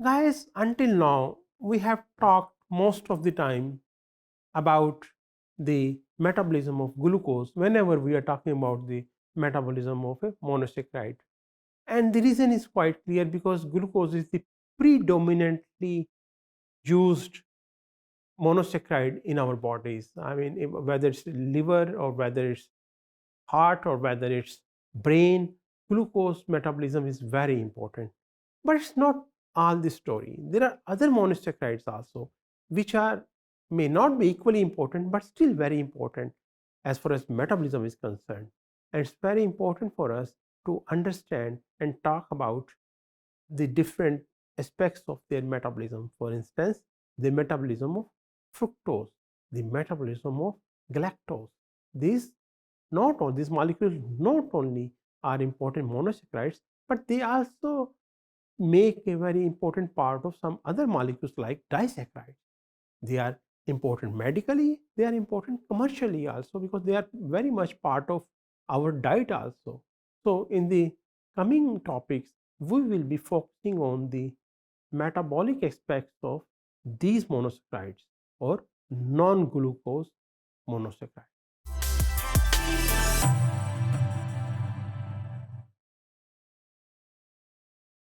Guys, until now, we have talked most of the time about the metabolism of glucose whenever we are talking about the metabolism of a monosaccharide. And the reason is quite clear, because glucose is the predominantly used monosaccharide in our bodies. I mean, whether it's liver or whether it's heart or whether it's brain, glucose metabolism is very important. But it's not all the story. There are other monosaccharides also, which are may not be equally important, but still very important as far as metabolism is concerned. And it's very important for us to understand and talk about the different aspects of their metabolism. For instance, the metabolism of fructose, the metabolism of galactose. These molecules not only are important monosaccharides, but they also make a very important part of some other molecules like disaccharides. They are important medically, they are important commercially also, because they are very much part of our diet also. So in the coming topics, we will be focusing on the metabolic aspects of these monosaccharides or non-glucose monosaccharides.